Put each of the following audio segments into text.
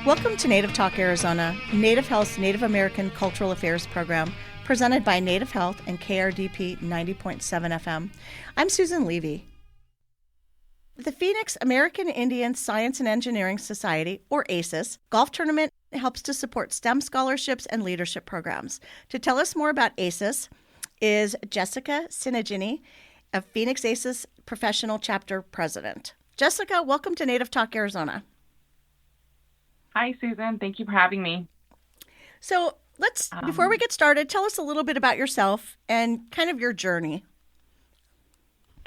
Welcome to Native Talk Arizona, Native Health's Native American Cultural Affairs program, presented by Native Health and KRDP 90.7 FM. I'm Susan Levy. The Phoenix American Indian Science and Engineering Society, or ACES, golf tournament helps to support STEM scholarships and leadership programs. To tell us more about ACES is Jessica Sinagini, a Phoenix ACES Professional Chapter President. Jessica, welcome to Native Talk Arizona. Hi, Susan. Thank you for having me. So before we get started, tell us a little bit about yourself and kind of your journey.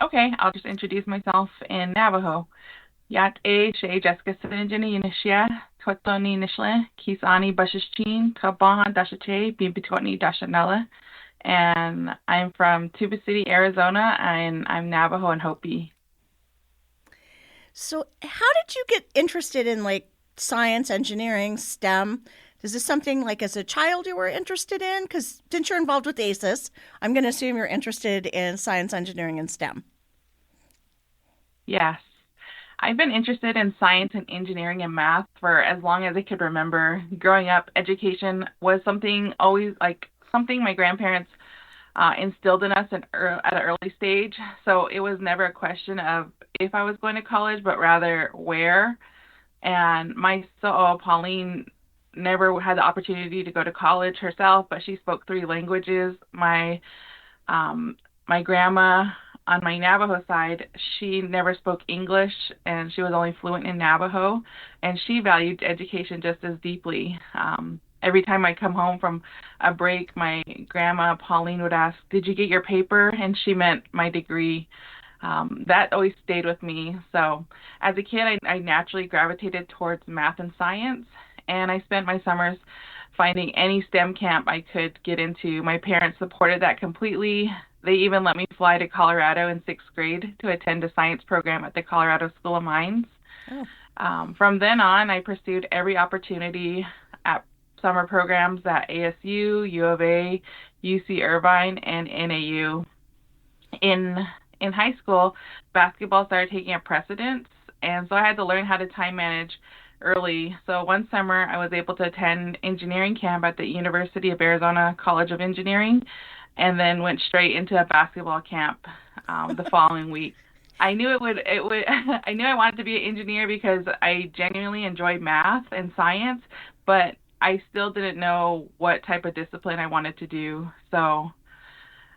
Okay, I'll just introduce myself in Navajo. Yat e she Jessica Sinajini Inishia, Twatoni Nishle, Kisani Bashichin, Kabahan Dashache, Bimbitwani Dashanella. And I'm from Tuba City, Arizona, and I'm Navajo and Hopi. So how did you get interested in science, engineering, STEM? Is this something as a child you were interested in? Because since you're involved with ACES, I'm going to assume you're interested in science, engineering, and STEM. Yes. I've been interested in science and engineering and math for as long as I could remember. Growing up, education was something my grandparents instilled in us at an early stage. So it was never a question of if I was going to college, but rather where. And my Pauline never had the opportunity to go to college herself, but she spoke 3 languages. My grandma on my Navajo side, she never spoke English, and she was only fluent in Navajo, and she valued education just as deeply. Every time I come home from a break, my grandma Pauline would ask, "Did you get your paper?" And she meant my degree. That always stayed with me. So as a kid, I naturally gravitated towards math and science, and I spent my summers finding any STEM camp I could get into. My parents supported that completely. They even let me fly to Colorado in 6th grade to attend a science program at the Colorado School of Mines. Oh. From then on, I pursued every opportunity at summer programs at ASU, U of A, UC Irvine, and NAU. In high school, basketball started taking a precedence, and so I had to learn how to time manage early. So one summer, I was able to attend engineering camp at the University of Arizona College of Engineering, and then went straight into a basketball camp the following week. I knew I knew I wanted to be an engineer because I genuinely enjoyed math and science, but I still didn't know what type of discipline I wanted to do. So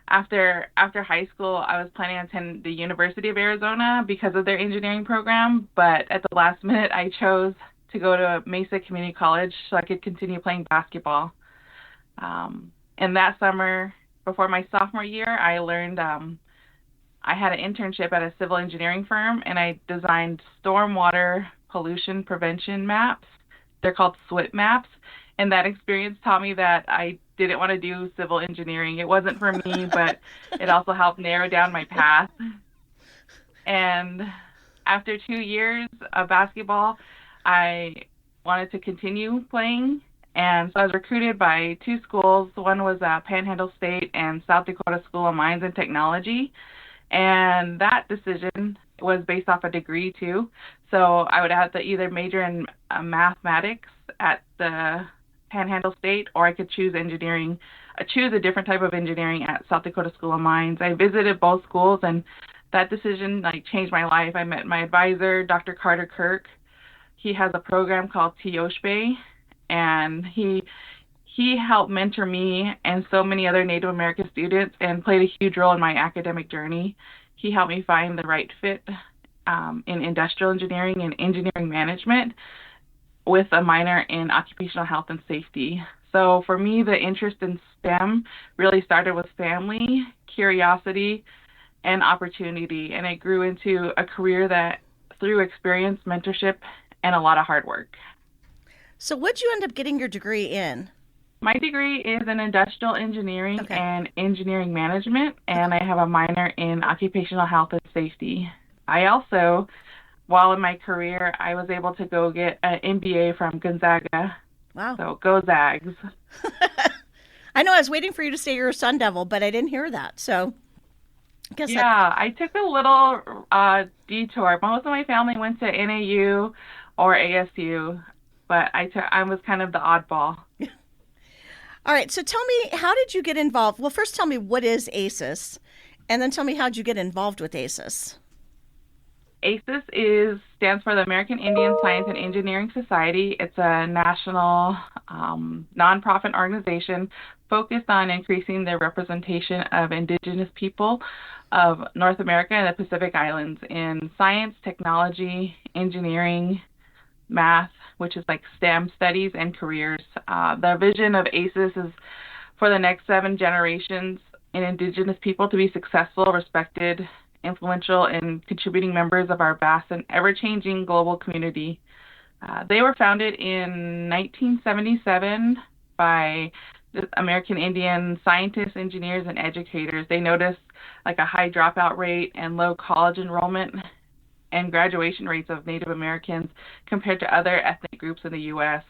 after high school, I was planning on attending the University of Arizona because of their engineering program, but at the last minute, I chose to go to Mesa Community College so I could continue playing basketball. And that summer, before my sophomore year, I learned I had an internship at a civil engineering firm, and I designed stormwater pollution prevention maps. They're called SWIP maps. And that experience taught me that I didn't want to do civil engineering. It wasn't for me, but it also helped narrow down my path. And after 2 years of basketball, I wanted to continue playing. And so I was recruited by 2 schools. One was Panhandle State and South Dakota School of Mines and Technology. And that decision was based off a degree, too. So I would have to either major in mathematics at the Panhandle State, or I could choose engineering, choose a different type of engineering at South Dakota School of Mines. I visited both schools, and that decision changed my life. I met my advisor, Dr. Carter Kirk. He has a program called Teoshbe, and he helped mentor me and so many other Native American students and played a huge role in my academic journey. He helped me find the right fit in industrial engineering and engineering management, with a minor in occupational health and safety. So for me, the interest in STEM really started with family, curiosity, and opportunity. And it grew into a career that through experience, mentorship, and a lot of hard work. So what'd you end up getting your degree in? My degree is in industrial engineering and engineering management, and I have a minor in occupational health and safety. I also, while in my career, I was able to go get an MBA from Gonzaga. Wow. So go Zags. I know I was waiting for you to say you're a Sun Devil, but I didn't hear that. So I took a little detour. Most of my family went to NAU or ASU. but I was kind of the oddball. All right, so tell me, how did you get involved? Well, first tell me what is ASIS, and then tell me how did you get involved with ASIS? ASIS stands for the American Indian Science and Engineering Society. It's a national nonprofit organization focused on increasing the representation of Indigenous people of North America and the Pacific Islands in science, technology, engineering, math, which is like STEM studies, and careers. The vision of ASIS is for the next 7 generations in Indigenous people to be successful, respected, influential, and contributing members of our vast and ever-changing global community. They were founded in 1977 by the American Indian scientists, engineers, and educators. They noticed like a high dropout rate and low college enrollment and graduation rates of Native Americans compared to other ethnic groups in the U.S.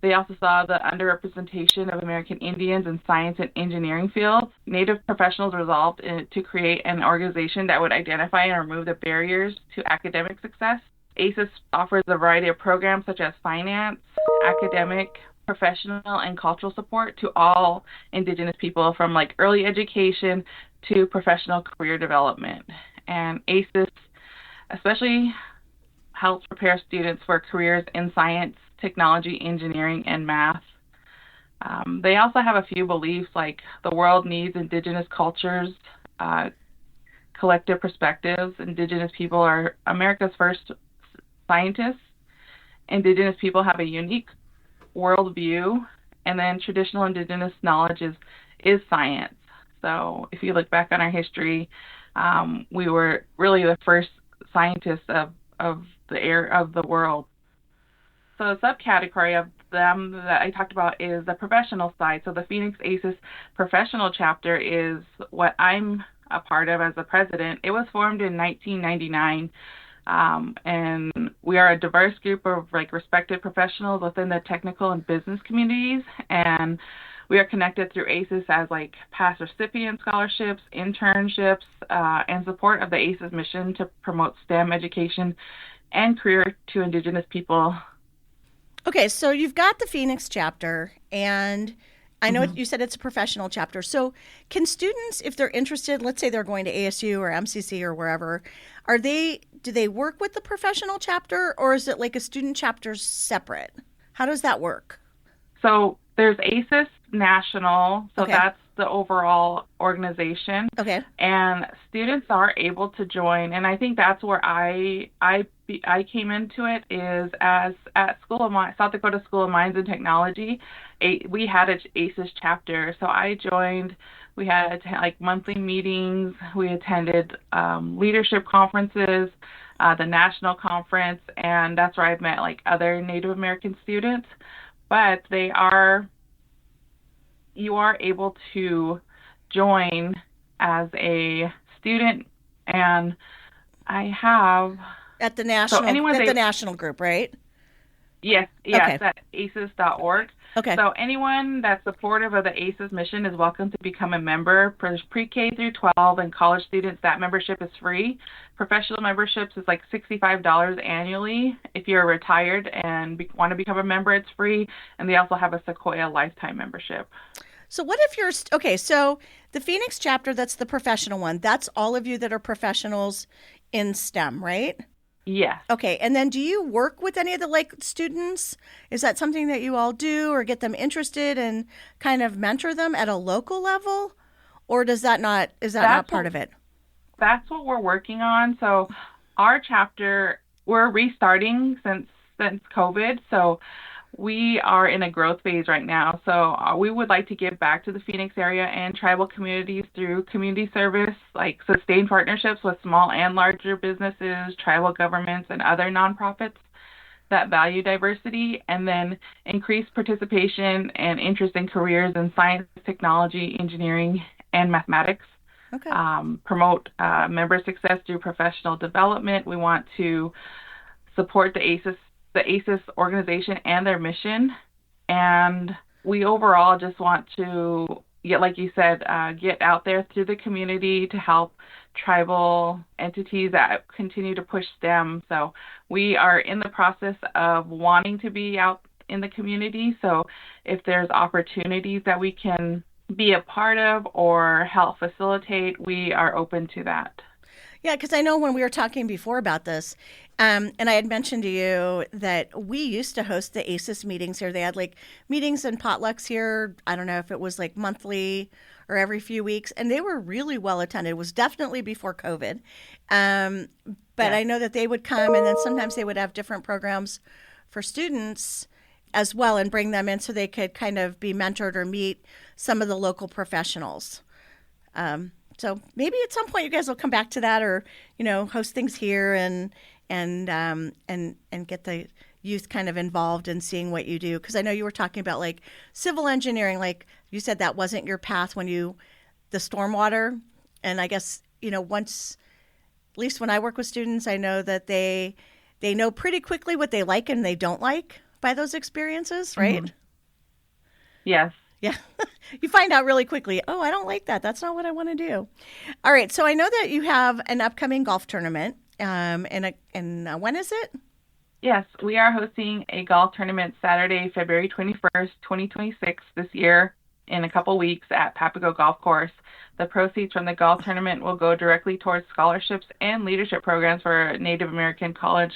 They also saw the underrepresentation of American Indians in science and engineering fields. Native professionals resolved to create an organization that would identify and remove the barriers to academic success. ASIS offers a variety of programs such as finance, academic, professional, and cultural support to all Indigenous people, from like early education to professional career development. And ASIS especially helps prepare students for careers in science, technology, engineering, and math. They also have a few beliefs like the world needs Indigenous cultures, collective perspectives. Indigenous people are America's first scientists. Indigenous people have a unique worldview, and then traditional Indigenous knowledge is science. So if you look back on our history, we were really the first scientists of the world. So a subcategory of them that I talked about is the professional side. So the Phoenix ASIS professional chapter is what I'm a part of as the president. It was formed in 1999, and we are a diverse group of like respected professionals within the technical and business communities, and we are connected through ASIS as like past recipient scholarships, internships, and support of the ASIS mission to promote STEM education and career to Indigenous people. Okay, so you've got the Phoenix chapter, and I know you said it's a professional chapter. So can students, if they're interested, let's say they're going to ASU or MCC or wherever, do they work with the professional chapter, or is it like a student chapter separate? How does that work? So there's ASIS National, so Okay. that's the overall organization. Okay. And students are able to join, and I think that's where I came into it, is as at South Dakota School of Mines and Technology, we had an ASIS chapter. So I joined. We had like monthly meetings. We attended leadership conferences, the national conference, and that's where I've met like other Native American students. But you are able to join as a student, and I have At the so anyone the national group, right? yes, Okay. at asis.org. Okay. So anyone that's supportive of the ASIS mission is welcome to become a member. For pre-K through 12 and college students, that membership is free. Professional memberships is like $65 annually. If you're retired and want to become a member, it's free. And they also have a Sequoia lifetime membership. So what if you're okay, so the Phoenix chapter, that's the professional one. That's all of you that are professionals in STEM, right? Yes. Okay, and then do you work with any of the like students? Is that something that you all do, or get them interested and kind of mentor them at a local level? Or is that not part of it? That's what we're working on. So our chapter, we're restarting since COVID. So we are in a growth phase right now. So we would like to give back to the Phoenix area and tribal communities through community service, like sustained partnerships with small and larger businesses, tribal governments, and other nonprofits that value diversity, and then increase participation and interest in careers in science, technology, engineering, and mathematics. Okay. Promote member success through professional development. We want to support the ASIS organization and their mission, and we overall just want to get, like you said, get out there through the community to help tribal entities that continue to push STEM. So we are in the process of wanting to be out in the community. So if there's opportunities that we can be a part of or help facilitate, we are open to that. Yeah, because I know when we were talking before about this, and I had mentioned to you that we used to host the ACES meetings here. They had like meetings and potlucks here. I don't know if it was like monthly or every few weeks, and they were really well attended. It was definitely before COVID. Um, but Yes. I know that they would come, and then sometimes they would have different programs for students as well and bring them in so they could kind of be mentored or meet some of the local professionals. So maybe at some point you guys will come back to that, or host things here and get the youth kind of involved in seeing what you do. Because I know you were talking about like civil engineering, like you said that wasn't your path when the stormwater, and I guess once, at least when I work with students, I know that they know pretty quickly what they like and they don't like by those experiences, right? Mhm. Yes. Yeah. You find out really quickly, oh, I don't like that. That's not what I want to do. All right. So I know that you have an upcoming golf tournament. And when is it? Yes, we are hosting a golf tournament Saturday, February 21st, 2026 this year in a couple weeks at Papago Golf Course. The proceeds from the golf tournament will go directly towards scholarships and leadership programs for Native American college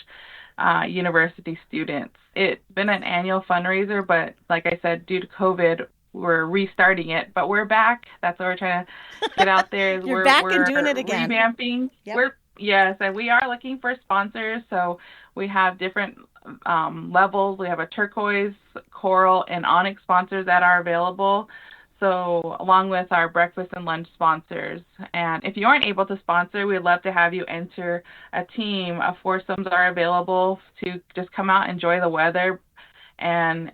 university students. It's been an annual fundraiser, but like I said, due to COVID, we're restarting it, but we're back. That's what we're trying to get out there. Is You're we're back and we're doing it again. revamping. Yep. We're Yes, and we are looking for sponsors. So we have different levels. We have a turquoise, coral, and onyx sponsors that are available. So along with our breakfast and lunch sponsors. And if you aren't able to sponsor, we'd love to have you enter a team. Foursomes are available to just come out, enjoy the weather, and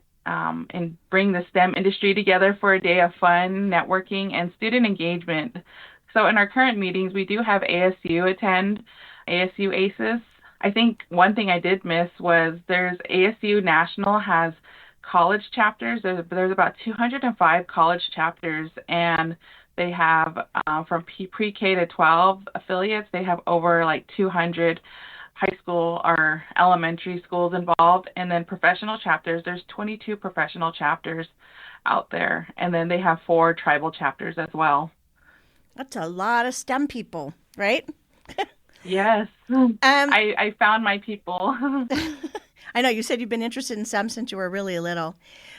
bring the STEM industry together for a day of fun, networking, and student engagement. So in our current meetings, we do have ASU attend, ASU ACES. I think one thing I did miss was there's ASU National has college chapters. There's about 205 college chapters, and they have from pre-K to 12 affiliates. They have over like 200 high school or elementary schools involved, and then professional chapters. There's 22 professional chapters out there, and then they have 4 tribal chapters as well. That's a lot of STEM people, right? Yes, I found my people. I know you said you've been interested in STEM since you were really little.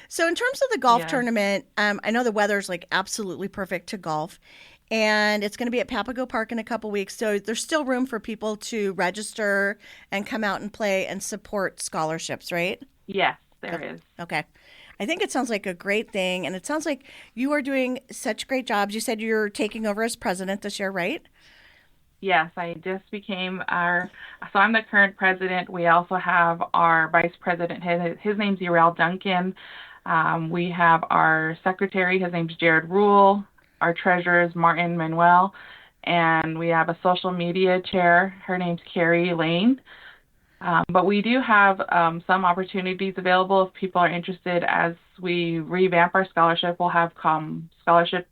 So in terms of the golf Yes. tournament, I know the weather's like absolutely perfect to golf. And it's going to be at Papago Park in a couple weeks. So there's still room for people to register and come out and play and support scholarships, right? Yes, there is. Okay. I think it sounds like a great thing. And it sounds like you are doing such great jobs. You said you're taking over as president this year, right? Yes, I just became so I'm the current president. We also have our vice president. His name's Urel Duncan. We have our secretary. His name's Jared Rule. Our treasurer is Martin Manuel. And we have a social media chair. Her name's Carrie Lane. But we do have some opportunities available if people are interested. As we revamp our scholarship, we'll have scholarship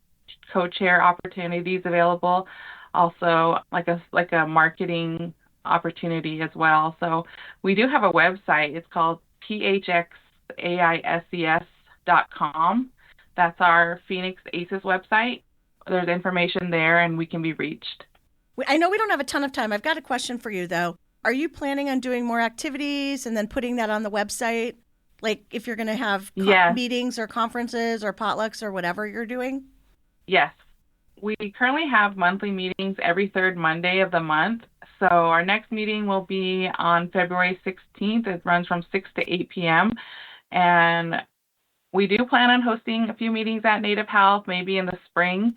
co-chair opportunities available. Also, like a marketing opportunity as well. So we do have a website. It's called phxaises.com. That's our Phoenix ACES website. There's information there, and we can be reached. I know we don't have a ton of time. I've got a question for you, though. Are you planning on doing more activities and then putting that on the website? Like if you're going to have Yes. meetings or conferences or potlucks or whatever you're doing? Yes. We currently have monthly meetings every third Monday of the month. So our next meeting will be on February 16th. It runs from 6 to 8 p.m. And we do plan on hosting a few meetings at Native Health, maybe in the spring.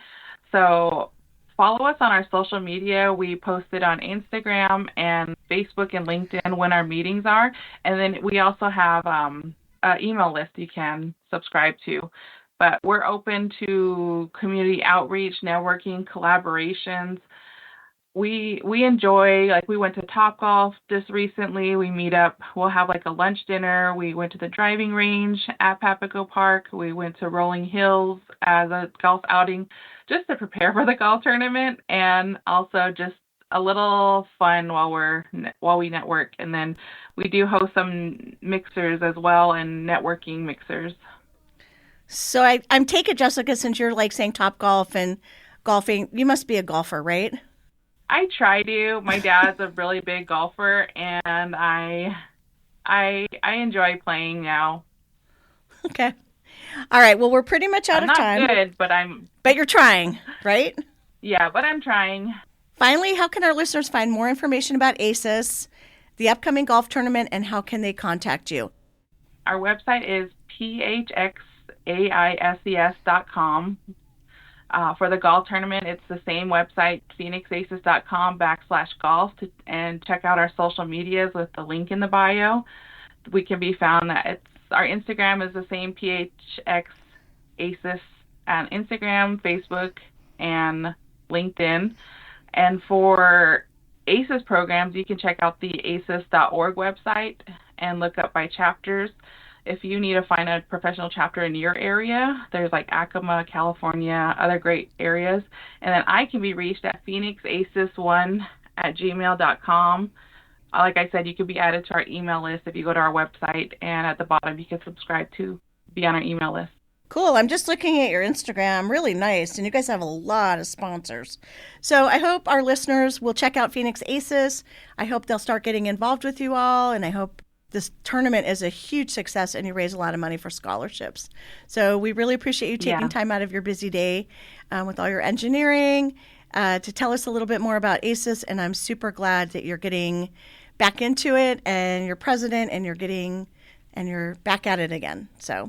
So follow us on our social media. We post it on Instagram and Facebook and LinkedIn when our meetings are. And then we also have an email list you can subscribe to. But we're open to community outreach, networking, collaborations. we enjoy, like, we went to Topgolf just recently. We meet up. We'll have like a lunch dinner. We went to the driving range at Papago Park. We went to Rolling Hills as a golf outing just to prepare for the golf tournament, and also just a little fun while we network. And then we do host some mixers as well, and networking mixers. So I'm taking, Jessica, since you're like saying Top Golf and golfing, you must be a golfer, right? I try to. My dad's a really big golfer, and I enjoy playing now. Okay. All right. Well, we're pretty much out I'm of time. not good, But you're trying, right? yeah, but I'm trying. Finally, how can our listeners find more information about ACES, the upcoming golf tournament, and how can they contact you? Our website is phxaises.com. For the golf tournament, it's the same website, phoenixaces.com/golf, and check out our social medias with the link in the bio. We can be found our Instagram is the same, phxaces, on Instagram, Facebook, and LinkedIn. And for ACES programs, you can check out the aces.org website and look up by chapters. If you need to find a professional chapter in your area, there's like Acoma, California, other great areas. And then I can be reached at phoenixaces1@gmail.com. Like I said, you can be added to our email list if you go to our website, and at the bottom you can subscribe to be on our email list. Cool. I'm just looking at your Instagram. Really nice. And you guys have a lot of sponsors. So I hope our listeners will check out Phoenix Aces. I hope they'll start getting involved with you all. And I hope this tournament is a huge success and you raise a lot of money for scholarships. So we really appreciate you taking time out of your busy day with all your engineering to tell us a little bit more about ACES. And I'm super glad that you're getting back into it and you're president and you're back at it again. So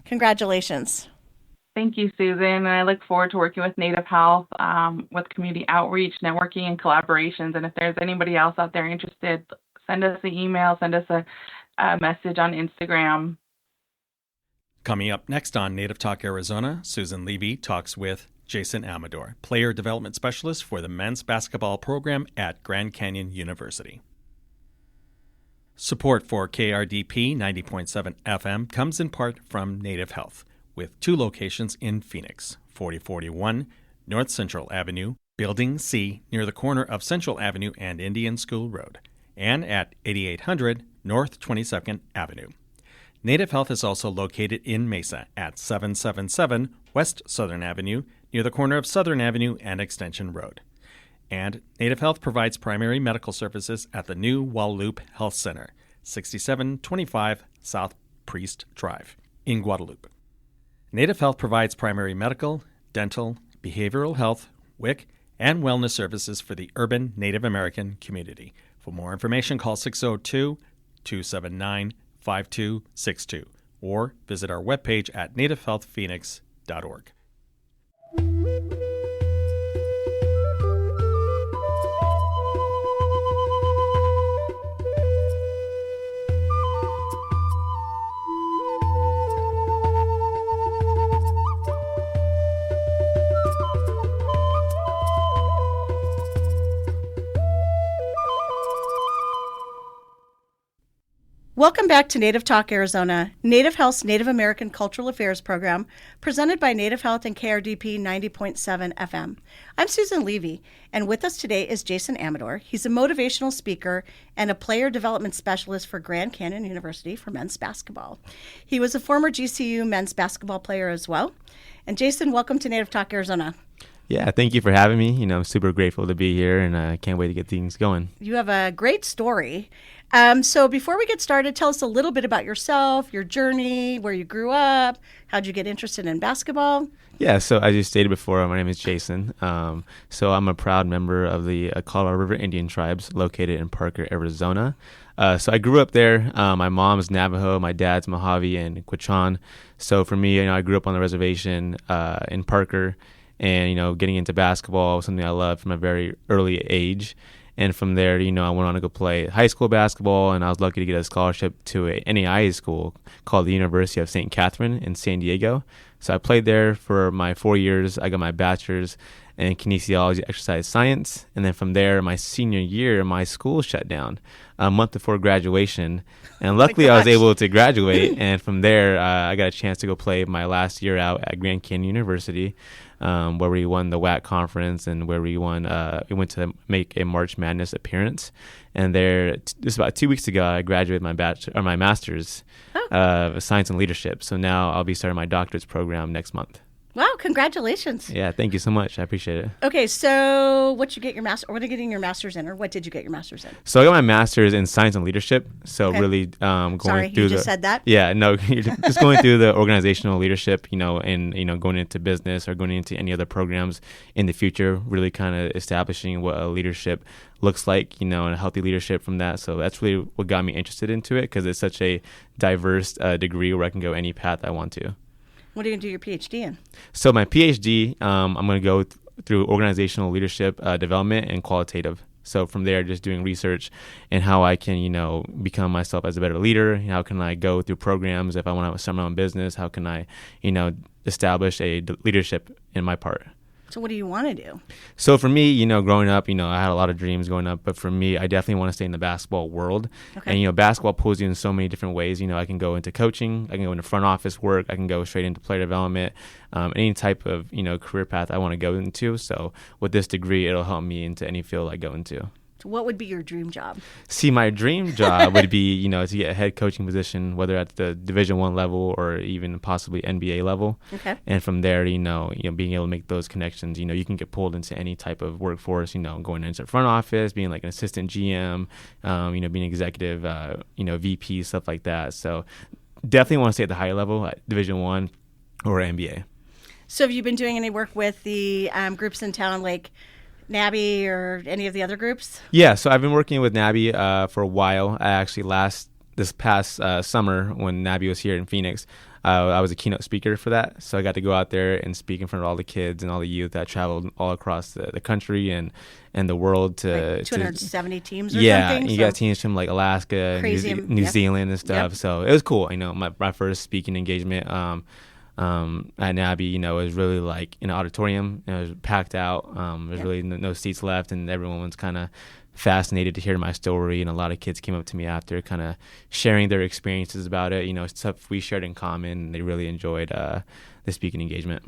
congratulations. Thank you, Susan. And I look forward to working with Native Health with community outreach, networking, and collaborations. And if there's anybody else out there interested, send us an email, send us a message on Instagram. Coming up next on Native Talk Arizona, Susan Levy talks with Jason Amador, Player Development Specialist for the men's basketball program at Grand Canyon University. Support for KRDP 90.7 FM comes in part from Native Health, with 2 locations in Phoenix, 4041 North Central Avenue, Building C near the corner of Central Avenue and Indian School Road, and at 8800 North 22nd Avenue. Native Health is also located in Mesa at 777 West Southern Avenue near the corner of Southern Avenue and Extension Road. And Native Health provides primary medical services at the new Guadalupe Health Center, 6725 South Priest Drive in Guadalupe. Native Health provides primary medical, dental, behavioral health, WIC, and wellness services for the urban Native American community. For more information, call 602-279-5262 or visit our webpage at nativehealthphoenix.org. Welcome back to Native Talk Arizona, Native Health's Native American Cultural Affairs program, presented by Native Health and KRDP 90.7 FM. I'm Susan Levy, and with us today is Jason Amador. He's a motivational speaker and a player development specialist for Grand Canyon University for men's basketball. He was a former GCU men's basketball player as well. And Jason, welcome to Native Talk Arizona. Yeah, thank you for having me. I'm super grateful to be here, and I can't wait to get things going. You have a great story. So before we get started, tell us a little bit about yourself, your journey, where you grew up, how'd you get interested in basketball? Yeah, so as you stated before, my name is Jason. So I'm a proud member of the Colorado River Indian tribes located in Parker, Arizona. So I grew up there. My mom's Navajo, my dad's Mojave and Quechan. So for me, I grew up on the reservation in Parker. And, getting into basketball was something I loved from a very early age. And from there, I went on to go play high school basketball, and I was lucky to get a scholarship to a NAIA school called the University of St. Catherine in San Diego. So I played there for my 4 years. I got my bachelor's, and kinesiology, exercise science. And then from there, my senior year, my school shut down a month before graduation. And luckily, I was able to graduate. And from there, I got a chance to go play my last year out at Grand Canyon University, where we won the WAC conference and where we went to make a March Madness appearance. And there, just about 2 weeks ago, I graduated my master's of science and leadership. So now I'll be starting my doctorate's program next month. Wow, congratulations. Yeah, thank you so much. I appreciate it. Okay, so what did you get your master's in, or what did you get your master's in? So I got my master's in science and leadership. So really going Sorry, through you just said that? Yeah, no, you're just going through the organizational leadership, and going into business or going into any other programs in the future, really kind of establishing what a leadership looks like, and a healthy leadership from that. So that's really what got me interested into it, because it's such a diverse degree where I can go any path I want to. What are you going to do your PhD in? So my PhD, I'm going to go through organizational leadership development and qualitative. So from there, just doing research and how I can, become myself as a better leader. How can I go through programs if I want to start my own business? How can I, establish a leadership in my part? So what do you want to do? So for me, growing up, I had a lot of dreams growing up, but for me, I definitely want to stay in the basketball world. Okay. And, basketball pulls you in so many different ways. I can go into coaching, I can go into front office work, I can go straight into player development, any type of, career path I want to go into. So with this degree, it'll help me into any field I go into. So what would be your dream job? See, my dream job would be, to get a head coaching position, whether at the Division I level or even possibly NBA level. Okay. And from there, being able to make those connections, you can get pulled into any type of workforce, going into front office, being like an assistant GM, being executive, VP, stuff like that. So definitely want to stay at the higher level at Division I or NBA. So have you been doing any work with the groups in town, like NABI or any of the other groups? Yeah, so I've been working with NABI for a while. I actually this past summer when NABI was here in Phoenix, I was a keynote speaker for that. So I got to go out there and speak in front of all the kids and all the youth that traveled all across the country and the world to like 270 teams or something? Yeah, you got teams from like Alaska, New Zealand and stuff. Yep. So it was cool. My first speaking engagement at NABI, it was really like an auditorium. It was packed out. There's really no seats left, and everyone was kind of fascinated to hear my story. And a lot of kids came up to me after, kind of sharing their experiences about it. Stuff we shared in common, and they really enjoyed the speaking engagement.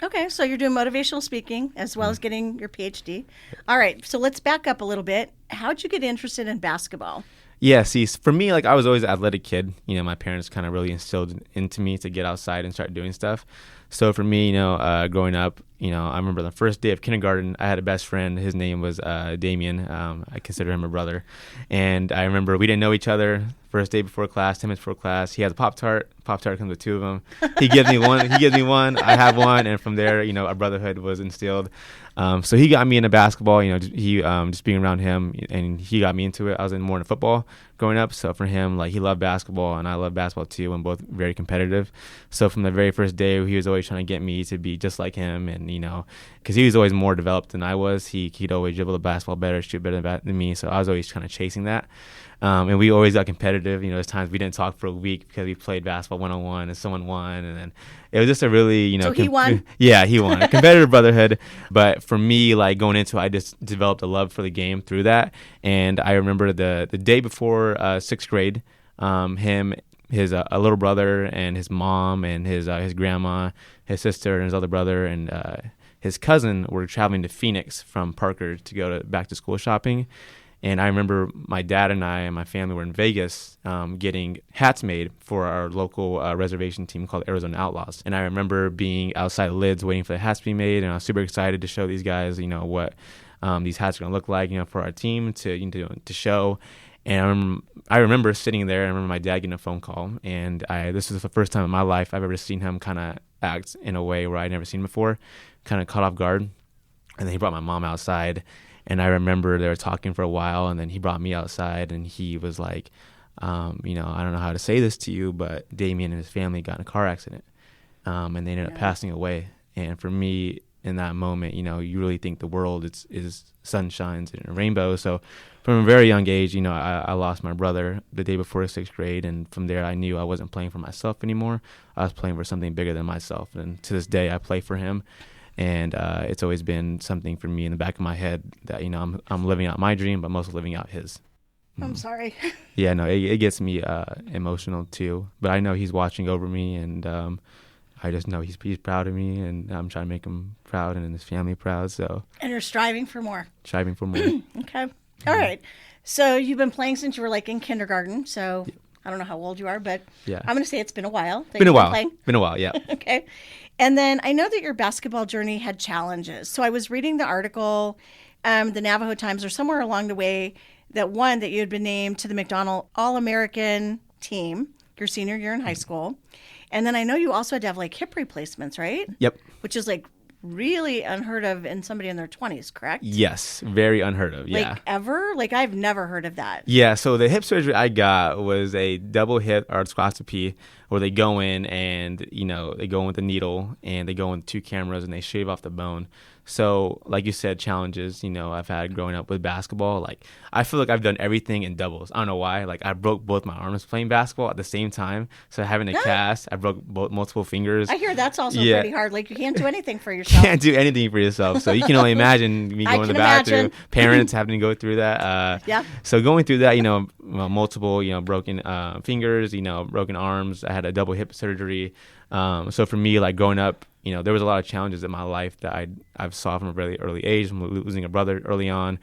Okay, so you're doing motivational speaking as well as getting your PhD. All right, so let's back up a little bit. How'd you get interested in basketball? Yeah, see, for me, I was always an athletic kid. My parents kind of really instilled into me to get outside and start doing stuff. So for me, growing up, I remember the first day of kindergarten, I had a best friend. His name was Damien. I consider him a brother. And I remember we didn't know each other. First day before class, 10 minutes before class, he has a Pop-Tart. Pop-Tart comes with two of them. He gives me one. I have one. And from there, a brotherhood was instilled. So he got me into basketball, he just being around him, and he got me into it. I was more into football growing up. So for him, he loved basketball, and I love basketball too, and both very competitive. So from the very first day, he was always trying to get me to be just like him. And, because he was always more developed than I was, he'd always dribble the basketball better, shoot better than me. So I was always kind of chasing that. And we always got competitive. There's times we didn't talk for a week because we played basketball one-on-one and someone won. And then it was just a really, So he won? Yeah, he won. A competitive brotherhood. But for me, going into it, I just developed a love for the game through that. And I remember the day before sixth grade, his a little brother and his mom and his grandma, his sister and his other brother and his cousin were traveling to Phoenix from Parker to go to back to school shopping. And I remember my dad and I and my family were in Vegas getting hats made for our local reservation team called Arizona Outlaws. And I remember being outside Lids waiting for the hats to be made, and I was super excited to show these guys, what these hats are going to look like, for our team to show. And I remember sitting there, and I remember my dad getting a phone call, and this was the first time in my life I've ever seen him kind of act in a way where I'd never seen before, kind of caught off guard. And then he brought my mom outside. And I remember they were talking for a while, and then he brought me outside, and he was like, I don't know how to say this to you, but Damien and his family got in a car accident, and they ended up passing away. And for me, in that moment, you really think the world is sunshines and a rainbow. So from a very young age, I lost my brother the day before sixth grade, and from there I knew I wasn't playing for myself anymore. I was playing for something bigger than myself, and to this day I play for him. And it's always been something for me in the back of my head that, I'm living out my dream, but mostly living out his. I'm sorry. Yeah, no, it gets me emotional too. But I know he's watching over me, and I just know he's proud of me, and I'm trying to make him proud and his family proud. So. And you're striving for more. Striving for more. Okay. All right. So you've been playing since you were like in kindergarten. So I don't know how old you are, but I'm going to say it's been a while. Been a while. Been a while, yeah. Okay. And then I know that your basketball journey had challenges. So I was reading the article, the Navajo Times, or somewhere along the way, that you had been named to the McDonald All-American team your senior year in high school. And then I know you also had to have like hip replacements, right? Yep. Which is like really unheard of in somebody in their 20s, correct? Yes, very unheard of, yeah. Like ever? Like I've never heard of that. Yeah, so the hip surgery I got was a double hip arthroscopy where they go in and, they go in with a needle and they go in 2 cameras and they shave off the bone. So, like you said, challenges, I've had growing up with basketball. Like, I feel like I've done everything in doubles. I don't know why. Like, I broke both my arms playing basketball at the same time. So, having a cast, I broke multiple fingers. I hear that's also pretty hard. Like, you can't do anything for yourself. Can't do anything for yourself. So, you can only imagine me going to the bathroom, parents having to go through that. So, going through that, multiple, broken fingers, broken arms. I had a double hip surgery. So, for me, like, growing up, there was a lot of challenges in my life that I've saw from a really early age. From losing a brother early on,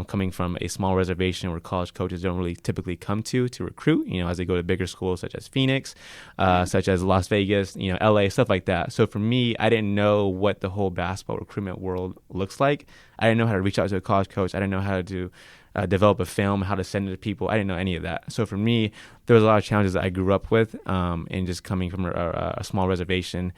coming from a small reservation where college coaches don't really typically come to recruit, as they go to bigger schools such as Phoenix, such as Las Vegas, LA, stuff like that. So for me, I didn't know what the whole basketball recruitment world looks like. I didn't know how to reach out to a college coach. I didn't know how to develop a film, how to send it to people. I didn't know any of that. So for me, there was a lot of challenges that I grew up with, and just coming from a small reservation.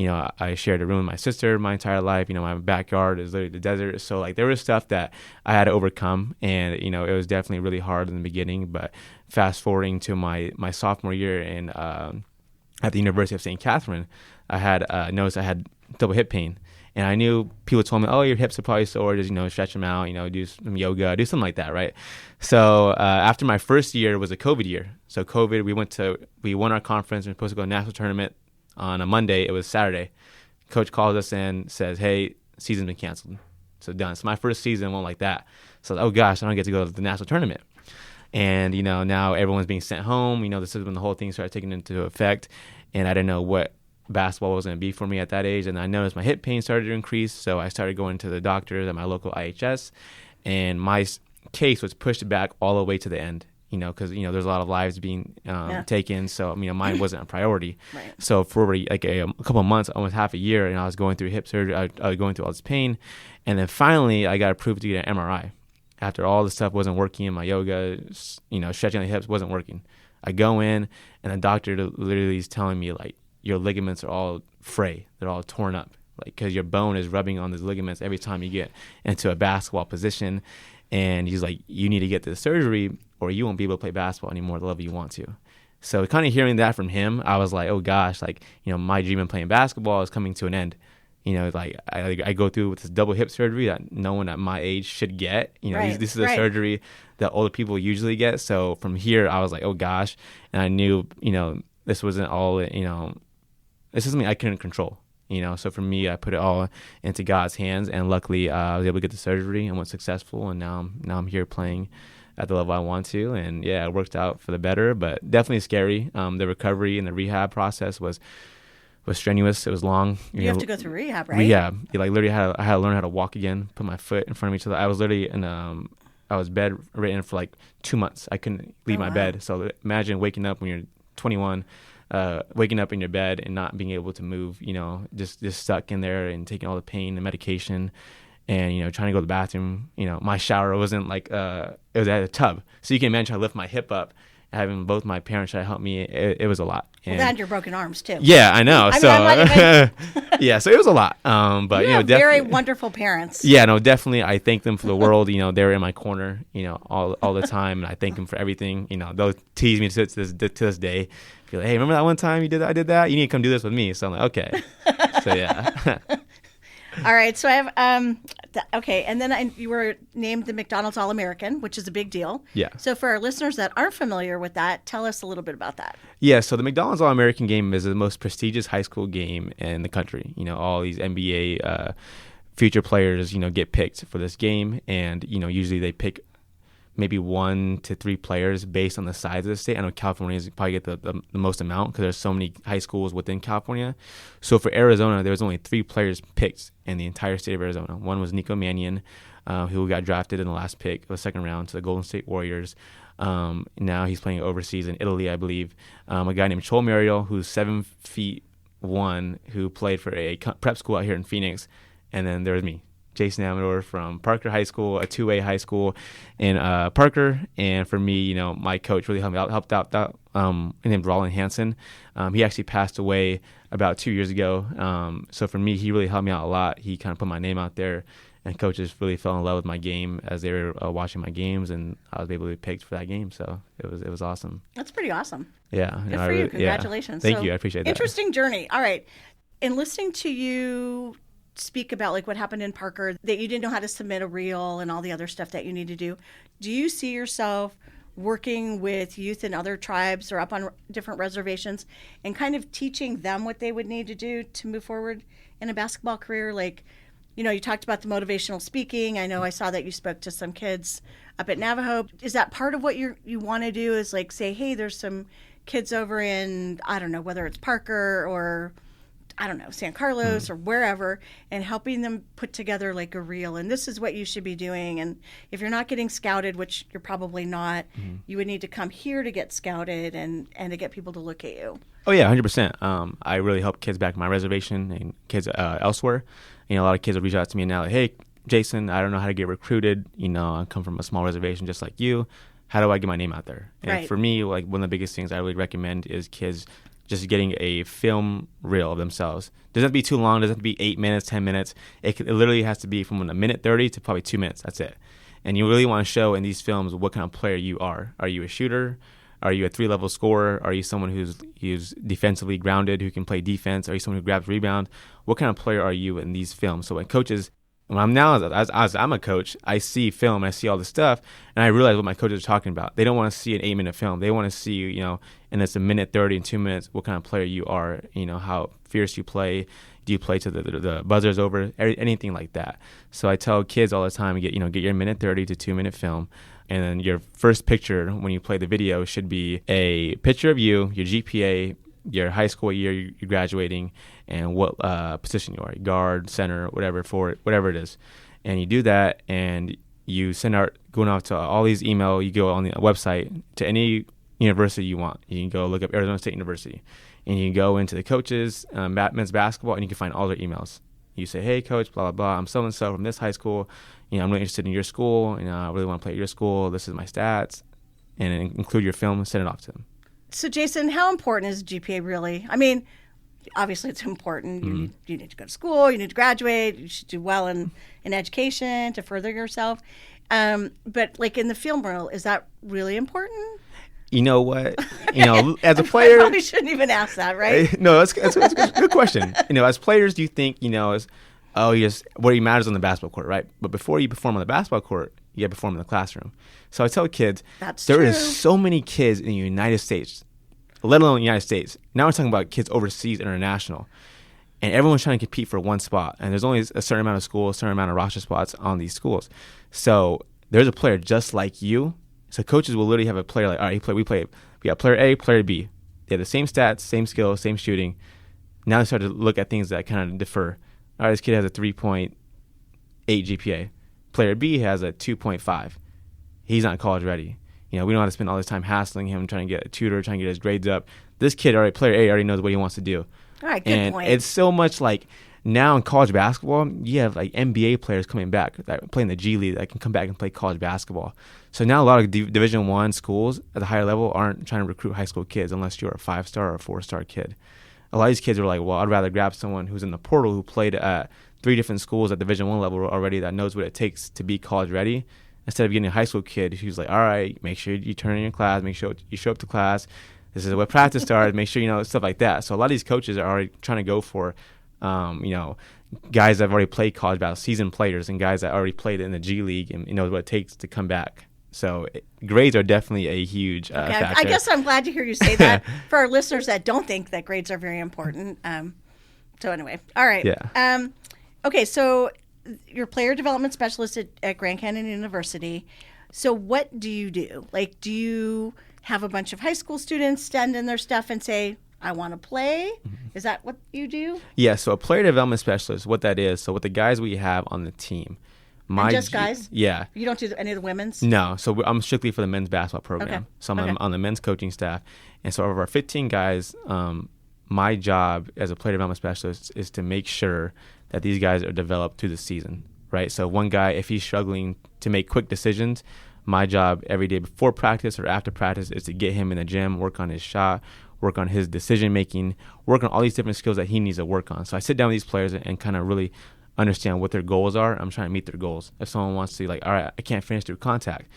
I shared a room with my sister my entire life. My backyard is literally the desert. So like there was stuff that I had to overcome, and it was definitely really hard in the beginning. But fast forwarding to my sophomore year at the University of St. Catherine, I had noticed I had double hip pain. And I knew people told me, oh, your hips are probably sore. Just, stretch them out, do some yoga, do something like that, right? So after my first year was a COVID year. So COVID, we won our conference. We were supposed to go to a national tournament on a Monday. It was Saturday. Coach calls us and says, hey, season's been canceled. So done. So my first season went like that. So, oh, gosh, I don't get to go to the national tournament. And, now everyone's being sent home. This is when the whole thing started taking into effect. And I didn't know what basketball was going to be for me at that age. And I noticed my hip pain started to increase. So I started going to the doctors at my local IHS. And my case was pushed back all the way to the end, because, there's a lot of lives being taken. So, mine wasn't a priority. Right. So for like a couple of months, almost half a year, and I was going through hip surgery. I was going through all this pain. And then finally, I got approved to get an MRI. After all the stuff wasn't working, my yoga, stretching the hips wasn't working. I go in, and the doctor literally is telling me, like, your ligaments are all fray. They're all torn up, like, because your bone is rubbing on these ligaments every time you get into a basketball position. And he's like, you need to get the surgery or you won't be able to play basketball anymore at the level you want to. So kind of hearing that from him, I was like, oh gosh, like, my dream of playing basketball is coming to an end. Like I go through with this double hip surgery that no one at my age should get. This is a surgery that older people usually get. So from here, I was like, oh gosh. And I knew, this wasn't all, this is something I couldn't control. So for me, I put it all into God's hands, and luckily I was able to get the surgery and was successful, and now I'm here playing at the level I want to, and yeah, it worked out for the better, but definitely scary. The recovery and the rehab process was strenuous. It was long. You have to go through rehab, right? Yeah, like literally I had to learn how to walk again, put my foot in front of each other. I was literally I was bedridden for like 2 months. I couldn't leave my bed. So imagine waking up when you're 21. Waking up in your bed and not being able to move, just stuck in there and taking all the pain and medication, and trying to go to the bathroom. My shower wasn't like it was at a tub, so you can imagine how to lift my hip up. Having both my parents try to help me, it was a lot. And your broken arms too. Yeah, I know. Yeah, so it was a lot. But you have very wonderful parents. Yeah, no, definitely. I thank them for the world. They're in my corner. All the time, and I thank them for everything. They'll tease me to this day. Be like, hey, remember that one time you did that? I did that. You need to come do this with me. So I'm like, okay. So yeah. All right, so I have okay, and then you were named the McDonald's All-American, which is a big deal. Yeah. So for our listeners that aren't familiar with that, tell us a little bit about that. Yeah, so the McDonald's All-American game is the most prestigious high school game in the country. All these NBA future players, get picked for this game, and usually they pick maybe 1 to 3 players based on the size of the state. I know California is probably get the most amount because there's so many high schools within California. So for Arizona, there was only 3 players picked in the entire state of Arizona. One was Nico Mannion, who got drafted in the last pick of the second round to the Golden State Warriors. Now he's playing overseas in Italy, I believe. A guy named Chol Mariel, who's 7'1", who played for a prep school out here in Phoenix. And then there's me, Jason Amador from Parker High School, a 2A high school in Parker. And for me, my coach really helped out that named Roland Hansen. He actually passed away about 2 years ago. So for me, he really helped me out a lot. He kind of put my name out there, and coaches really fell in love with my game as they were watching my games, and I was able to be picked for that game. So it was awesome. That's pretty awesome. Yeah. Good for you. Congratulations. Thank you. I appreciate that. Interesting journey. All right. In listening to you speak about like what happened in Parker, that you didn't know how to submit a reel and all the other stuff that you need to do you see yourself working with youth in other tribes or up on different reservations and kind of teaching them what they would need to do to move forward in a basketball career? Like, you talked about the motivational speaking. I know I saw that you spoke to some kids up at Navajo. Is that part of what you want to do, is like say, hey, there's some kids over in, I don't know, whether it's Parker or I don't know, San Carlos or wherever, and helping them put together like a reel, and this is what you should be doing. And if you're not getting scouted, which you're probably not, you would need to come here to get scouted and to get people to look at you. Oh yeah, 100%. I really help kids back on my reservation and kids elsewhere. A lot of kids will reach out to me now like, hey, Jason, I don't know how to get recruited. I come from a small reservation just like you. How do I get my name out there? And right. For me, like one of the biggest things I really recommend is kids just getting a film reel of themselves. Doesn't have to be too long. Doesn't have to be 8 minutes, 10 minutes. It literally has to be from 1:30 to probably 2 minutes. That's it. And you really want to show in these films what kind of player you are. Are you a shooter? Are you a 3-level scorer? Are you someone who's defensively grounded, who can play defense? Are you someone who grabs rebound? What kind of player are you in these films? So when I'm now, as I'm a coach, I see film, I see all this stuff, and I realize what my coaches are talking about. They don't want to see an 8-minute film. They want to see, and it's 1:30 and 2 minutes, what kind of player you are, how fierce you play. Do you play to the buzzer's over? Anything like that. So I tell kids all the time, get your 1:30 to 2 minute film. And then your first picture when you play the video should be a picture of you, your GPA, your high school year you're graduating, and what position you are, guard, center, whatever it is. And you do that, and you send out, going off to all these email, you go on the website to any university you want. You can go look up Arizona State University, and you can go into the coaches, men's basketball, and you can find all their emails. You say, hey, coach, blah, blah, blah, I'm so-and-so from this high school. I'm really interested in your school. I really want to play at your school. This is my stats. And include your film and send it off to them. So, Jason, how important is GPA really? I mean, obviously it's important. Mm-hmm. You need to go to school. You need to graduate. You should do well in education to further yourself. But, like, in the film reel, is that really important? You know what? As a player, I probably shouldn't even ask that, right? No, that's a good question. As players, do you think what matters on the basketball court, right? But before you perform on the basketball court, you got to perform in the classroom. So I tell kids, there is so many kids in the United States, let alone the United States. Now we're talking about kids overseas, international, and everyone's trying to compete for one spot. And there's only a certain amount of schools, a certain amount of roster spots on these schools. So there's a player just like you. So coaches will literally have a player like, all right, we got player A, player B. They have the same stats, same skills, same shooting. Now they start to look at things that kind of differ. All right, this kid has a 3.8 GPA. Player B has a 2.5. He's not college ready. We don't have to spend all this time hassling him, trying to get a tutor, trying to get his grades up. This kid, player A already knows what he wants to do. All right, good point. It's so much like now in college basketball, you have like NBA players coming back that play in the G League that can come back and play college basketball. So now a lot of Division I schools at the higher level aren't trying to recruit high school kids unless you're a 5-star or a 4-star kid. A lot of these kids are like, well, I'd rather grab someone who's in the portal who played at 3 different schools at Division I level already that knows what it takes to be college ready, instead of getting a high school kid who's like, all right, make sure you turn in your class, make sure you show up to class. This is what practice starts. Make sure stuff like that. So a lot of these coaches are already trying to go for, guys that have already played college basketball, seasoned players, and guys that already played in the G League, and what it takes to come back. So grades are definitely a huge factor. I guess I'm glad to hear you say that for our listeners that don't think that grades are very important. So anyway, all right. Yeah. Okay, so you're player development specialist at Grand Canyon University. So what do you do? Like, do you have a bunch of high school students stand in their stuff and say, I want to play? Mm-hmm. Is that what you do? Yeah, so a player development specialist, what that is, so with the guys we have on the team. Just guys? Yeah. You don't do any of the women's? No, so I'm strictly for the men's basketball program. Okay. So I'm on the men's coaching staff. And so of our 15 guys, my job as a player development specialist is to make sure that these guys are developed through the season, right? So one guy, if he's struggling to make quick decisions, my job every day before practice or after practice is to get him in the gym, work on his shot, work on his decision making, work on all these different skills that he needs to work on. So I sit down with these players and kind of really understand what their goals are. I'm trying to meet their goals. If someone wants to, like, all right, I can't finish through contact,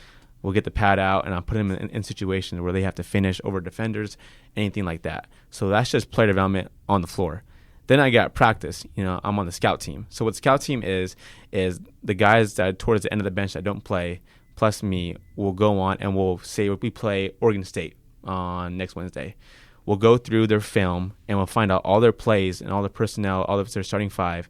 we'll get the pad out and I'll put them in situations where they have to finish over defenders, anything like that. So that's just player development on the floor. Then I got practice. I'm on the scout team. So what scout team is the guys that towards the end of the bench that don't play, plus me, will go on and we'll say we play Oregon State on next Wednesday. We'll go through their film and we'll find out all their plays and all the personnel, all of their starting five,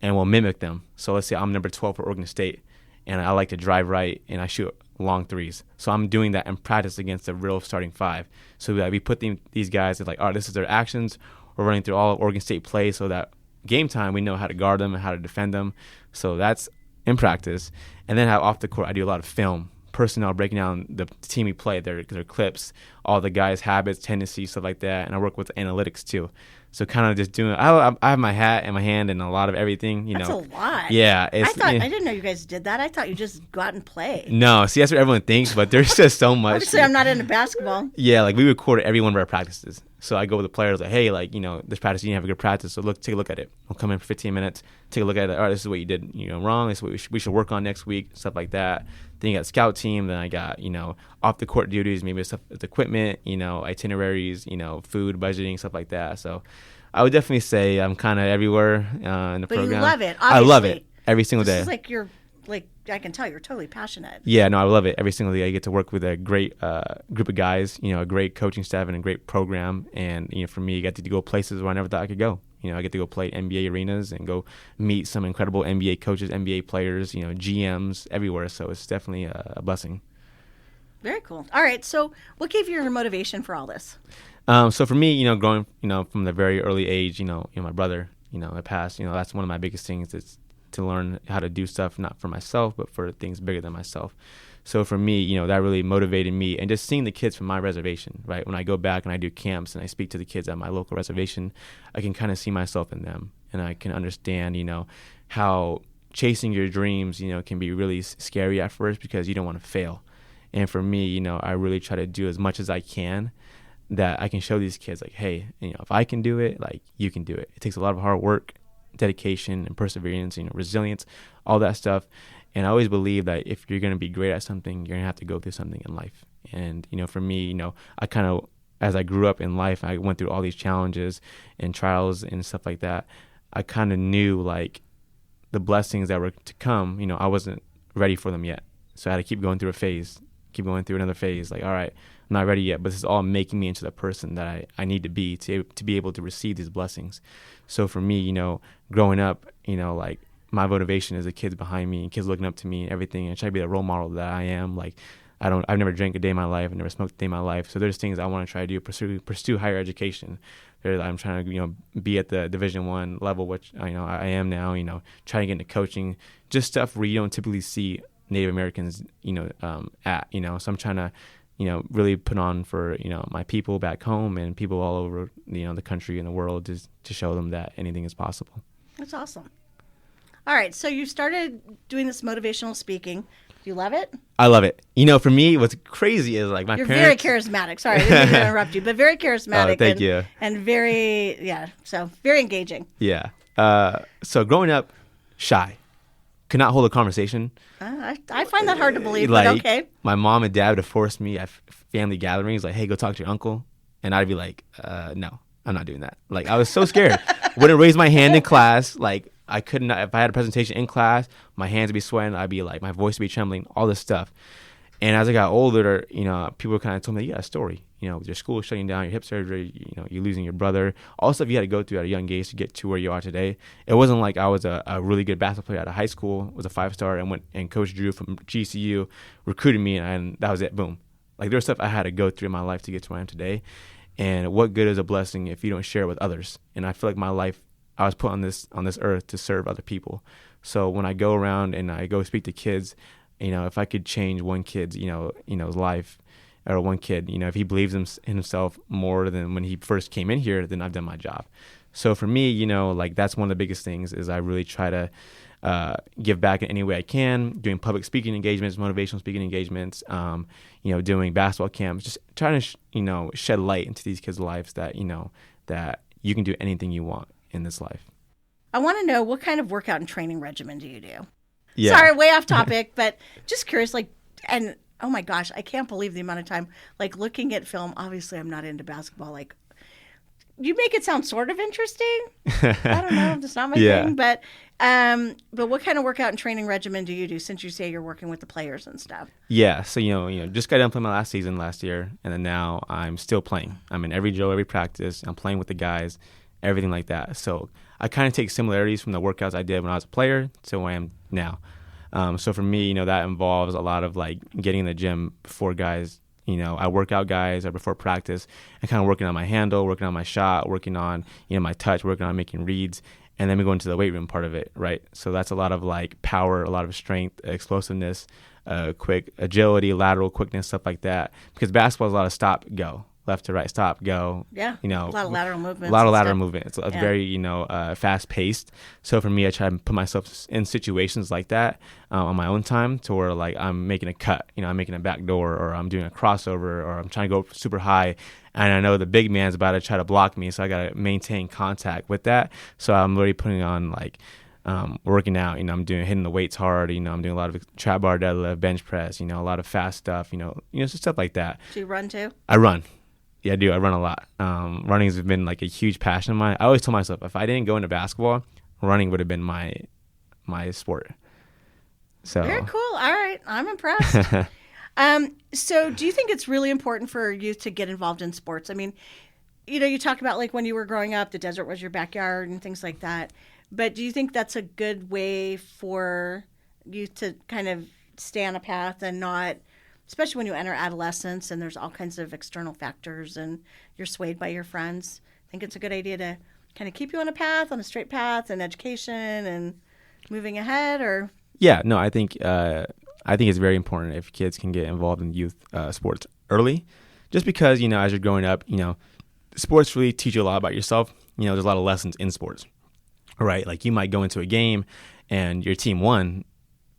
and we'll mimic them. So let's say I'm number 12 for Oregon State, and I like to drive right, and I shoot long threes. So I'm doing that in practice against the real starting five. So that we put these guys, like, all right, this is their actions. We're running through all of Oregon State plays so that game time we know how to guard them and how to defend them. So that's in practice. And then off the court, I do a lot of film, personnel, breaking down the team we play, their clips, all the guys' habits, tendencies, stuff like that. And I work with analytics too. So kind of just doing, I have my hat in my hand and a lot of everything, That's a lot. Yeah. I didn't know you guys did that. I thought you just go out and play. No, see, that's what everyone thinks, but there's just so much. Obviously, I'm not into basketball. Yeah, like we record every one of our practices. So I go with the players like, hey, like, this practice, you didn't have a good practice, so take a look at it. We'll come in for 15 minutes, take a look at it. All right, this is what you did wrong. This is what we should work on next week, stuff like that. Then you got scout team. Then I got, off the court duties, maybe stuff with equipment, itineraries, food, budgeting, stuff like that. So I would definitely say I'm kind of everywhere in the program. But you love it, obviously. I love it every single day. It's like I can tell you're totally passionate. Yeah, no, I love it every single day. I get to work with a great group of guys, a great coaching staff and a great program. And, for me, I get to go places where I never thought I could go. I get to go play NBA arenas and go meet some incredible NBA coaches, NBA players, GMs everywhere. So it's definitely a blessing. Very cool. All right. So what gave you your motivation for all this? So for me, growing, from the very early age, my brother, I passed, that's one of my biggest things is to learn how to do stuff, not for myself, but for things bigger than myself. So for me, that really motivated me, and just seeing the kids from my reservation, right? When I go back and I do camps and I speak to the kids at my local reservation, I can kind of see myself in them, and I can understand, how chasing your dreams, can be really scary at first because you don't want to fail. And for me, I really try to do as much as I can that I can show these kids, like, hey, if I can do it, like, you can do it. It takes a lot of hard work, dedication, and perseverance, resilience, all that stuff. And I always believe that if you're going to be great at something, you're going to have to go through something in life. And, for me, I kind of, as I grew up in life, I went through all these challenges and trials and stuff like that. I kind of knew, like, the blessings that were to come, I wasn't ready for them yet. So I had to keep going through a phase, keep going through another phase. Like, all right, I'm not ready yet, but this is all making me into the person that I need to be able to receive these blessings. So for me, growing up, like, my motivation is the kids behind me and kids looking up to me and everything, and try to be the role model that I am. Like, I've never drank a day in my life. I've never smoked a day in my life. So there's things I want to try to do, pursue higher education. I'm trying to, be at the Division I level, which, I am now, trying to get into coaching, just stuff where you don't typically see Native Americans, at, so I'm trying to, really put on for, my people back home and people all over, the country and the world to show them that anything is possible. That's awesome. All right. So you started doing this motivational speaking. Do you love it? I love it. For me, what's crazy is, like, You're parents. very charismatic. Sorry, I didn't mean to interrupt you, but very charismatic. Oh, thank you. And very, so very engaging. Yeah. So growing up, shy. Could not hold a conversation. I find that hard to believe, like, but okay. My mom and dad would have forced me at family gatherings, like, hey, go talk to your uncle. And I'd be like, no, I'm not doing that. Like, I was so scared. Wouldn't raise my hand in class. Like, I could not, if I had a presentation in class, my hands would be sweating. I'd be like, my voice would be trembling, all this stuff. And as I got older, people kind of told me, you got a story, with your school shutting down, your hip surgery, you're losing your brother, all the stuff you had to go through at a young age to get to where you are today. It wasn't like I was a really good basketball player out of high school, was a 5-star, and Coach Drew from GCU recruited me, and that was it, boom. Like, there was stuff I had to go through in my life to get to where I am today. And what good is a blessing if you don't share it with others? And I feel like my life, I was put on this earth to serve other people. So when I go around and I go speak to kids, if I could change one kid's, life, or one kid, if he believes in himself more than when he first came in here, then I've done my job. So for me, that's one of the biggest things is I really try to give back in any way I can, doing public speaking engagements, motivational speaking engagements, doing basketball camps, just trying to, shed light into these kids' lives that, that you can do anything you want in this life. I want to know, what kind of workout and training regimen do you do? Yeah. Sorry, way off topic, but just curious, and oh my gosh, I can't believe the amount of time, looking at film. Obviously, I'm not into basketball. You make it sound sort of interesting. I don't know, it's not my thing, but what kind of workout and training regimen do you do, since you say you're working with the players and stuff? Yeah, so just got done playing my last season last year, and then now I'm still playing. I'm in every drill, every practice. I'm playing with the guys, everything like that. So I kind of take similarities from the workouts I did when I was a player to where I am now. So for me, that involves a lot of getting in the gym before guys. I work out guys or before practice and kind of working on my handle, working on my shot, working on, my touch, working on making reads. And then we go into the weight room part of it, right? So that's a lot of power, a lot of strength, explosiveness, quick agility, lateral quickness, stuff like that. Because basketball is a lot of stop, go. Left to right, stop, go. Yeah. A lot of lateral movements. A lot of lateral movement. It's very, fast paced. So for me, I try to put myself in situations like that on my own time, to where I'm making a cut, I'm making a back door, or I'm doing a crossover, or I'm trying to go super high. And I know the big man's about to try to block me, so I got to maintain contact with that. So I'm really putting on working out, I'm hitting the weights hard, I'm doing a lot of trap bar deadlift, bench press, a lot of fast stuff, just stuff like that. Do you run too? I run. Yeah, I do. I run a lot. Running has been a huge passion of mine. I always told myself, if I didn't go into basketball, running would have been my sport. So very cool. All right, I'm impressed. So do you think it's really important for youth to get involved in sports? I mean, you talk about when you were growing up, the desert was your backyard and things like that. But do you think that's a good way for youth to kind of stay on a path and not, especially when you enter adolescence and there's all kinds of external factors and you're swayed by your friends? I think it's a good idea to kind of keep you on a straight path, and education and moving ahead, or? Yeah, no, I think it's very important if kids can get involved in youth sports early, just because, as you're growing up, sports really teach you a lot about yourself. There's a lot of lessons in sports, right? You might go into a game and your team won,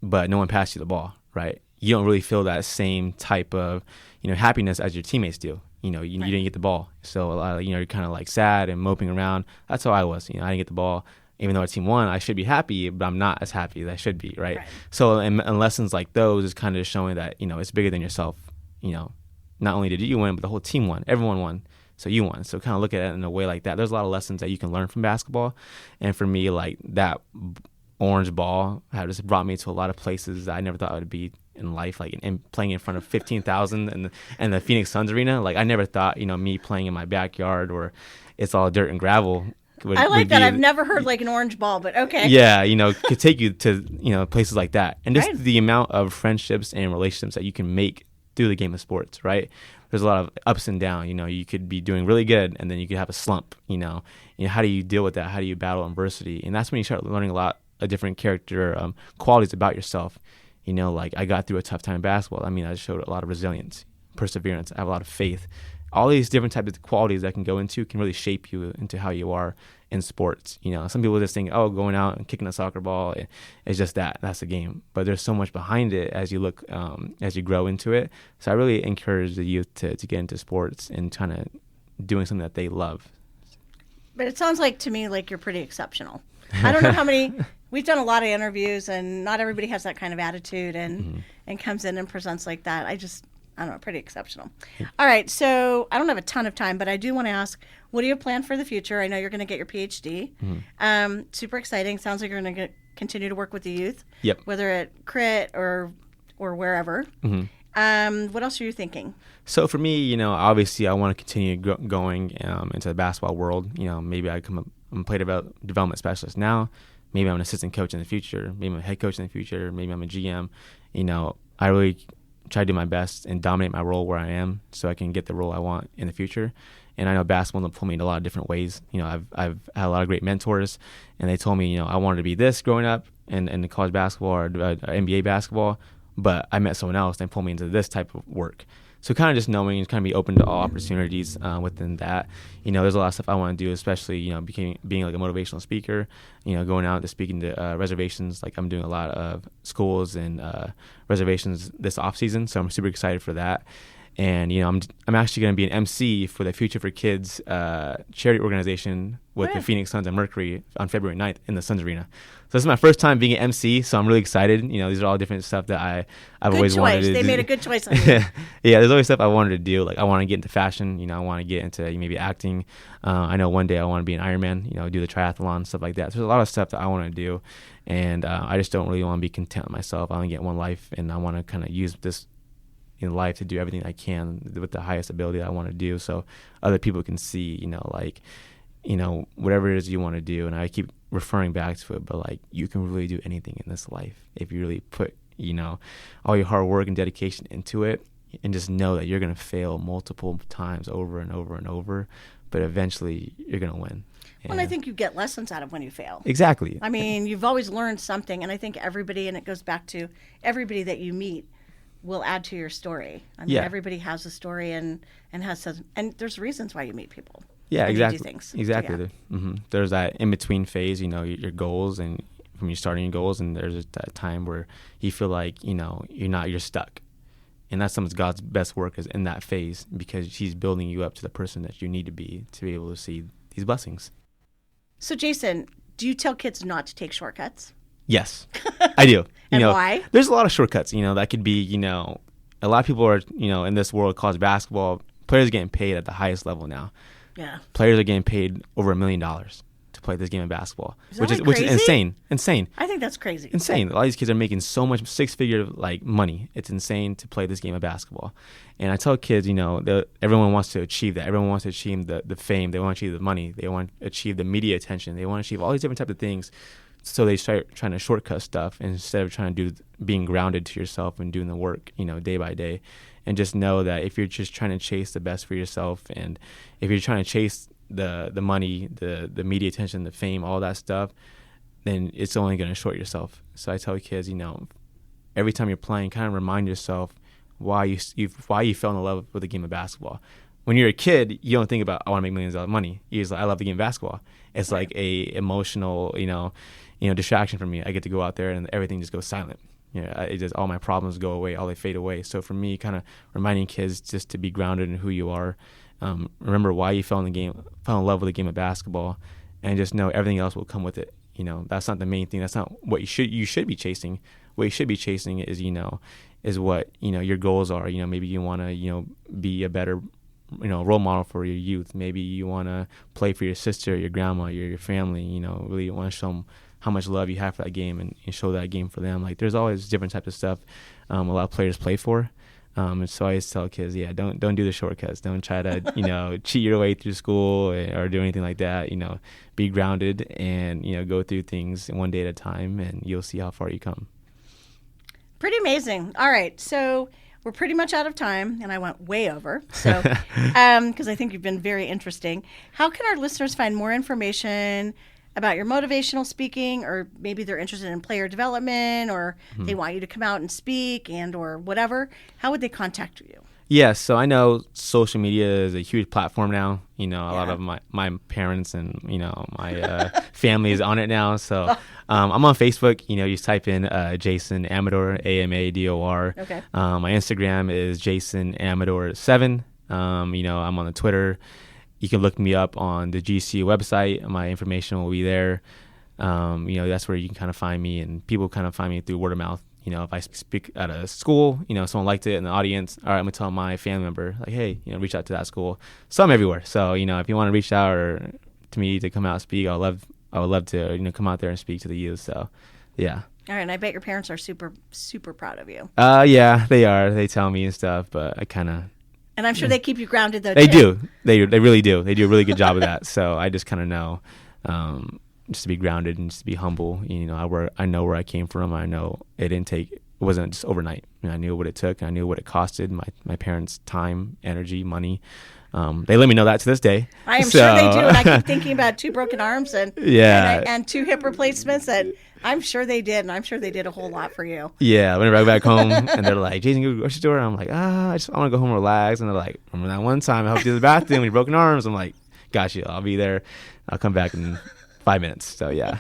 but no one passed you the ball, right? You don't really feel that same type of, happiness as your teammates do. You didn't get the ball. So a lot of, you're kind of sad and moping around. That's how I was. I didn't get the ball. Even though our team won, I should be happy, but I'm not as happy as I should be, right? So and lessons like those is kind of showing that, it's bigger than yourself. Not only did you win, but the whole team won. Everyone won. So you won. So kind of look at it in a way like that. There's a lot of lessons that you can learn from basketball. And for me, that orange ball just brought me to a lot of places that I never thought I would be in life, in playing in front of 15,000 and the Phoenix Suns arena. I never thought, me playing in my backyard where it's all dirt and gravel. I like that. I've never heard an orange ball, but okay. Yeah, could take you to, places like that. And just the amount of friendships and relationships that you can make through the game of sports, right? There's a lot of ups and downs. You could be doing really good, and then you could have a slump. How do you deal with that? How do you battle adversity? And that's when you start learning a lot of different character qualities about yourself. I got through a tough time in basketball. I showed a lot of resilience, perseverance. I have a lot of faith. All these different types of qualities that can go into can really shape you into how you are in sports. Some people just think, going out and kicking a soccer ball, it's just that's the game. But there's so much behind it as you look, as you grow into it. So I really encourage the youth to get into sports and kind of doing something that they love. But it sounds to me you're pretty exceptional. I don't know how many. We've done a lot of interviews, and not everybody has that kind of attitude and comes in and presents like that. I don't know, pretty exceptional. All right, so I don't have a ton of time, but I do want to ask, what do you plan for the future? I know you're going to get your PhD. Super exciting. Sounds like you're going to continue to work with the youth. Yep. Whether at Crit or wherever. What else are you thinking? So for me, obviously I want to continue going into the basketball world. Maybe I play development specialist now. Maybe I'm an assistant coach in the future. Maybe I'm a head coach in the future. Maybe I'm a GM. I really try to do my best and dominate my role where I am so I can get the role I want in the future. And I know basketball will pull me in a lot of different ways. I've had a lot of great mentors, and they told me, I wanted to be this growing up in the college basketball or NBA basketball, but I met someone else and pulled me into this type of work. So kind of just knowing and kind of be open to all opportunities within that. There's a lot of stuff I want to do, especially, being like a motivational speaker, going out to speaking to reservations. Like I'm doing a lot of schools and reservations this off season. So I'm super excited for that. And, I'm actually going to be an MC for the Future for Kids charity organization with the Phoenix Suns and Mercury on February 9th in the Suns Arena. So this is my first time being an MC, so I'm really excited. These are all different stuff that I've always wanted to do. They made a good choice on you. Yeah, there's always stuff I wanted to do. Like I want to get into fashion. I want to get into maybe acting. I know one day I want to be an Ironman, do the triathlon, stuff like that. So there's a lot of stuff that I want to do. And I just don't really want to be content with myself. I only get one life, and I want to kind of use this in life to do everything I can with the highest ability that I want to do, so other people can see, whatever it is you want to do. And I keep referring back to it, but like you can really do anything in this life if you really put, all your hard work and dedication into it, and just know that you're going to fail multiple times over and over and over, but eventually you're going to win. Well, I think you get lessons out of when you fail. Exactly. I mean, you've always learned something, and I think everybody, and it goes back to everybody that you meet, will add to your story. I mean, everybody has a story and there's reasons why you meet people. Yeah, exactly. You do things. Exactly. Yeah. There's that in between phase, your goals, and from you starting your goals, and there's that time where you feel like you're stuck, and that's some of God's best work is in that phase, because He's building you up to the person that you need to be able to see these blessings. So, Jason, do you tell kids not to take shortcuts? Yes, I do. And why? There's a lot of shortcuts, that could be, a lot of people are, in this world called basketball, players are getting paid at the highest level now. Yeah. Players are getting paid over $1 million to play this game of basketball, which is insane. I think that's crazy. Insane. A lot of these kids are making so much six-figure money. It's insane to play this game of basketball. And I tell kids, everyone wants to achieve that. Everyone wants to achieve the fame. They want to achieve the money. They want to achieve the media attention. They want to achieve all these different types of things. So they start trying to shortcut stuff instead of trying to being grounded to yourself and doing the work, day by day. And just know that if you're just trying to chase the best for yourself, and if you're trying to chase the money, the media attention, the fame, all that stuff, then it's only going to short yourself. So I tell kids, every time you're playing, kind of remind yourself why you fell in love with the game of basketball. When you're a kid, you don't think about, I want to make millions of money. You're just like, I love the game of basketball. It's like a emotional, distraction for me. I get to go out there and everything just goes silent. It just, all my problems go away, all they fade away. So for me, kind of reminding kids just to be grounded in who you are. Remember why you fell in love with the game of basketball, and just know everything else will come with it. That's not the main thing. That's not what you should be chasing. What you should be chasing is what, your goals are. Maybe you want to, be a better, role model for your youth. Maybe you want to play for your sister, your grandma, your family, really want to show them how much love you have for that game, and show that game for them. Like, there's always different types of stuff a lot of players play for. And so I always tell kids, don't do the shortcuts. Don't try to, cheat your way through school or do anything like that. Be grounded and, go through things one day at a time, and you'll see how far you come. Pretty amazing. All right. So we're pretty much out of time, and I went way over. So, because I think you've been very interesting. How can our listeners find more information about your motivational speaking, or maybe they're interested in player development, or they want you to come out and speak, and or whatever? How would they contact you? Yes, so I know social media is a huge platform now. A lot of my parents and, my family is on it now. So I'm on Facebook. You just type in Jason Amador, Amador. Okay. My Instagram is Jason Amador 7. I'm on the Twitter. You can look me up on the GC website. My information will be there. That's where you can kind of find me, and people kind of find me through word of mouth. if I speak at a school, someone liked it in the audience, all right, I'm going to tell my family member, like, hey, reach out to that school. So I'm everywhere. So, if you want to reach out or to me to come out and speak, I would love to, come out there and speak to the youth. So, yeah. All right, and I bet your parents are super, super proud of you. Yeah, they are. They tell me and stuff, but I kind of... And I'm sure they keep you grounded, though, They too. do. They really do. They do a really good job of that. So I just kind of know just to be grounded and just to be humble. I know where I came from. I know it wasn't just overnight. I knew what it took. I knew what it costed, my parents' time, energy, money. They let me know that to this day. I am sure they do. And I keep thinking about 2 broken arms and 2 hip replacements. And I'm sure they did. And I'm sure they did a whole lot for you. Yeah. Whenever I go back home and they're like, Jason, go to the grocery store. I'm like, I want to go home and relax. And they're like, remember that one time I helped you to the bathroom with your broken arms? I'm like, got you. I'll be there. I'll come back in 5 minutes. So, yeah.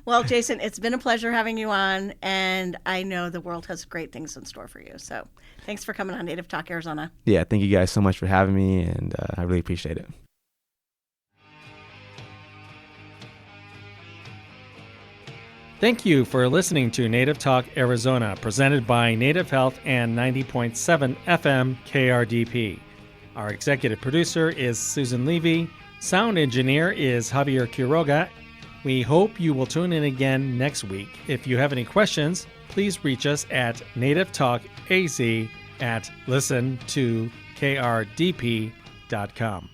Well, Jason, it's been a pleasure having you on, and I know the world has great things in store for you. So thanks for coming on Native Talk Arizona. Yeah, thank you guys so much for having me, and I really appreciate it. Thank you for listening to Native Talk Arizona, presented by Native Health and 90.7 FM KRDP. Our executive producer is Susan Levy. Sound engineer is Javier Quiroga. We hope you will tune in again next week. If you have any questions, please reach us at nativetalkaz@listen2krdp.com.